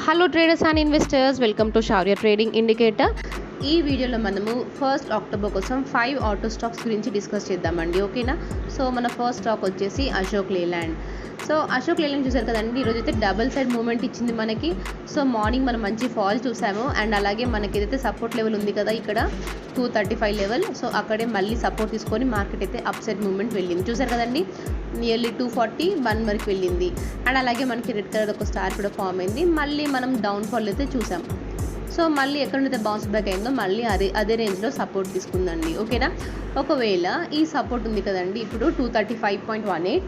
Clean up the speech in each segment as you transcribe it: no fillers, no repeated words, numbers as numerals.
Hello traders and investors, welcome to Shaurya trading indicator. ఈ వీడియోలో మనము 1 అక్టోబర్ కోసం 5 ఆటో స్టాక్స్ గురించి డిస్కస్ చేద్దామండి. ఓకేనా? సో మన ఫస్ట్ స్టాక్ వచ్చేసి అశోక్ లేలాండ్. సో అశోక్ లేలాండ్ చూసారు కదండి, ఈరోజు అయితే డబుల్ సైడ్ మూవ్మెంట్ ఇచ్చింది మనకి. సో మార్నింగ్ మనం మంచి ఫాల్ చూసాము అండ్ అలాగే మనకి ఏదైతే సపోర్ట్ లెవెల్ ఉంది కదా ఇక్కడ 235 లెవెల్, సో అక్కడే మళ్ళీ సపోర్ట్ తీసుకొని మార్కెట్ అయితే అప్ సైడ్ మూవ్మెంట్ వెళ్ళింది. చూసారు కదండి, నియర్లీ 241 వరకు వెళ్ళింది అండ్ అలాగే మనకి రెడ్ కలర్ ఒక స్టార్ కూడా ఫామ్ అయింది. మళ్ళీ మనం డౌన్ ఫాల్ అయితే చూసాం. సో మళ్ళీ ఎక్కడైతే బౌన్స్ బ్యాక్ అయిందో మళ్ళీ అదే రేంజ్లో సపోర్ట్ తీసుకుందండి. ఓకేనా? ఒకవేళ ఈ సపోర్ట్ ఉంది కదండి ఇప్పుడు 235.18,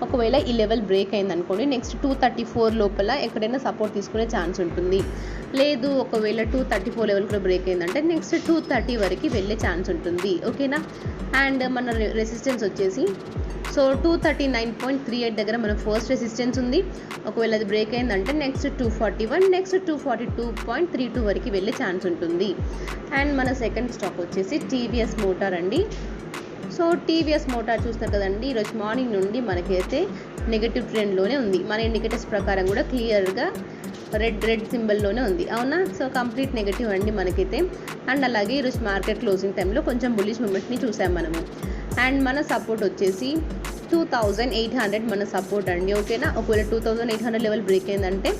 ఒకవేళ ఈ లెవెల్ బ్రేక్ అయింది అనుకోండి, నెక్స్ట్ 234 లోపల ఎక్కడైనా సపోర్ట్ తీసుకునే ఛాన్స్ ఉంటుంది. లేదు ఒకవేళ 234 లెవెల్ కూడా బ్రేక్ అయిందంటే నెక్స్ట్ 230 వరకు వెళ్ళే ఛాన్స్ ఉంటుంది. ఓకేనా? అండ్ మన రెసిస్టెన్స్ వచ్చేసి సో 239.38 దగ్గర మన ఫస్ట్ రెసిస్టెన్స్ ఉంది. ఒకవేళ అది బ్రేక్ అయిందంటే నెక్స్ట్ 241, నెక్స్ట్ 242.32 వరకు వెళ్ళే ఛాన్స్ ఉంటుంది. అండ్ మన సెకండ్ స్టాక్ వచ్చేసి టీవీఎస్ మోటార్ అండి. సో టీవీఎస్ మోటార్ చూస్తారు కదండి, ఈరోజు మార్నింగ్ నుండి మనకైతే నెగటివ్ ట్రెండ్లోనే ఉంది. మన ఇండికేటర్స్ ప్రకారం కూడా క్లియర్గా రెడ్ సింబల్లోనే ఉంది. అవునా? సో కంప్లీట్ నెగటివ్ అండి మనకైతే. అండ్ అలాగే ఈరోజు మార్కెట్ క్లోజింగ్ టైంలో కొంచెం బుల్లిష్ మూమెంట్ని చూసాం మనము. అండ్ మన సపోర్ట్ వచ్చేసి 2800 మన సపోర్ట్ అండి. ఓకేనా? ఒకవేళ 2800 లెవెల్ బ్రేక్ అయిందంటే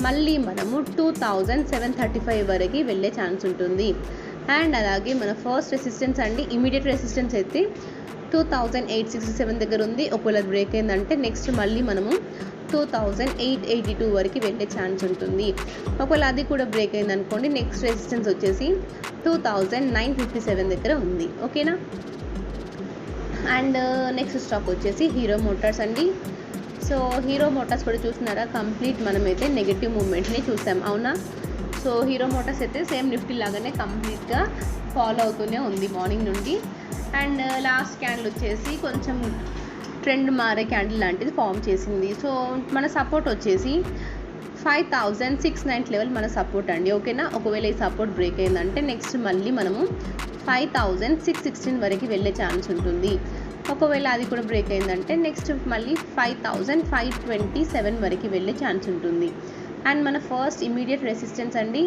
మళ్ళీ మనము 2735 వరకు వెళ్ళే ఛాన్స్ ఉంటుంది. అండ్ అలాగే మన ఫస్ట్ రెసిస్టెన్స్ అండి, ఇమీడియట్ రెసిస్టెన్స్ అయితే 2867 దగ్గర ఉంది. ఒకవేళ బ్రేక్ అయిందంటే నెక్స్ట్ మళ్ళీ మనము 2882 వరకు వెళ్ళే ఛాన్స్ ఉంటుంది. ఒకవేళ అది కూడా బ్రేక్ అయింది అనుకోండి, నెక్స్ట్ రెసిస్టెన్స్ వచ్చేసి 2957 దగ్గర ఉంది. ఓకేనా? అండ్ నెక్స్ట్ స్టాక్ వచ్చేసి హీరో మోటార్స్ అండి. సో హీరో మోటార్స్ కూడా చూస్తున్నారా, కంప్లీట్ మనమైతే నెగటివ్ మూమెంట్ని చూసాం. అవునా? సో హీరో మోటార్స్ అయితే సేమ్ నిఫ్టీ లాగానే కంప్లీట్గా ఫాలో అవుతూనే ఉంది మార్నింగ్ నుండి. అండ్ లాస్ట్ క్యాండిల్ వచ్చేసి కొంచెం ట్రెండ్ మారే క్యాండిల్ లాంటిది ఫామ్ చేసింది. సో మన సపోర్ట్ వచ్చేసి 5690 లెవెల్ మన సపోర్ట్ అండి. ఓకేనా? ఒకవేళ ఈ సపోర్ట్ బ్రేక్ అయిందంటే నెక్స్ట్ మళ్ళీ మనము 5616 వరకు వెళ్ళే ఛాన్స్ ఉంటుంది. ఒకవేళ అది కూడా బ్రేక్ అయిందంటే నెక్స్ట్ మళ్ళీ 5527 వరకు వెళ్ళే ఛాన్స్ ఉంటుంది. అండ్ మన ఫస్ట్ ఇమీడియట్ రెసిస్టెన్స్ అండి,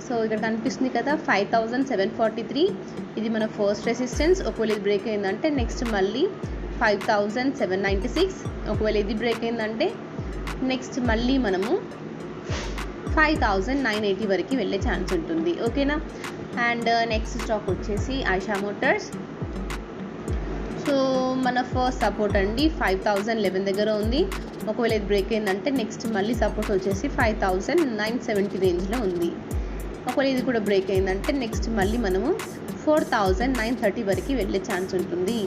సో ఇక్కడ కనిపిస్తుంది కదా 5743, ఇది మన ఫస్ట్ రెసిస్టెన్స్. ఒకవేళ ఇది బ్రేక్ అయిందంటే నెక్స్ట్ మళ్ళీ 5796. ఒకవేళ ఇది బ్రేక్ అయిందంటే నెక్స్ట్ మళ్ళీ మనము 5980 వరకు వెళ్ళే ఛాన్స్ ఉంటుంది. ఓకేనా? అండ్ నెక్స్ట్ స్టాక్ వచ్చేసి ఆయిషా మోటార్స్. సో మన ఫస్ట్ సపోర్ట్ అండి 5011 దగ్గర ఉంది. ఒకవేళ ఇది బ్రేక్ అయిందంటే నెక్స్ట్ మళ్ళీ సపోర్ట్ వచ్చేసి 5970 రేంజ్లో ఉంది. ఒకవేళ ఇది కూడా బ్రేక్ అయిందంటే నెక్స్ట్ మళ్ళీ మనము 4930 వరకు వెళ్ళే ఛాన్స్ ఉంటుంది.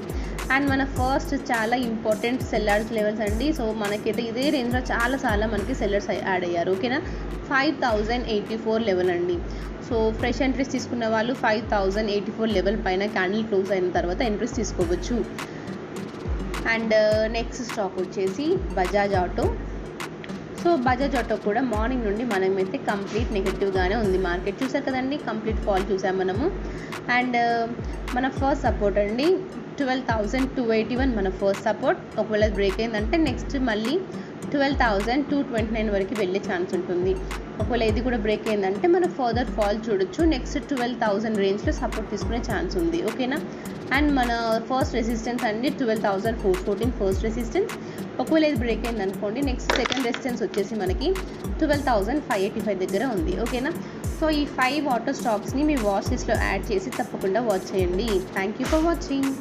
అండ్ మన ఫస్ట్ చాలా ఇంపార్టెంట్ సెల్లర్స్ లెవెల్స్ అండి. సో మనకైతే ఇదే రేంజ్లో చాలా మనకి సెల్లర్స్ యాడ్ అయ్యారు. ఓకేనా? 5084 లెవెల్ అండి. సో ఫ్రెష్ ఎంట్రీస్ తీసుకున్న వాళ్ళు 5084 లెవెల్ పైన క్యాండిల్ క్లోజ్ అయిన తర్వాత ఎంట్రీస్ తీసుకోవచ్చు. అండ్ నెక్స్ట్ స్టాక్ వచ్చేసి Bajaj auto. So Bajaj auto కూడా మార్నింగ్ నుండి మనమైతే కంప్లీట్ నెగటివ్గానే ఉంది మార్కెట్. చూసారు కదండి, కంప్లీట్ ఫాల్ చూసాం మనము. అండ్ మన ఫస్ట్ సపోర్ట్ అండి 12281 మన ఫస్ట్ సపోర్ట్. ఒకవేళ బ్రేక్ అయిందంటే నెక్స్ట్ మళ్ళీ 12229 వరకు వెళ్ళే ఛాన్స్ ఉంటుంది. ఒకవేళ ఇది కూడా బ్రేక్ అయిందంటే మన ఫర్దర్ ఫాల్ చూడొచ్చు, నెక్స్ట్ 12000 రేంజ్లో సపోర్ట్ తీసుకునే ఛాన్స్ ఉంది. ఓకేనా? అండ్ మన ఫస్ట్ రెసిస్టెన్స్ అండి 12414 ఫస్ట్ రెసిస్టెన్స్. ఒకవేళ ఇది బ్రేక్ అయింది అనుకోండి, నెక్స్ట్ సెకండ్ రెసిస్టెన్స్ వచ్చేసి మనకి 12585 దగ్గర ఉంది. ఓకేనా? సో ఈ 5 ఆటో స్టాక్స్ని మీ వాచ్ లిస్ట్లో యాడ్ చేసి తప్పకుండా వాచ్ చేయండి. Thank you for watching.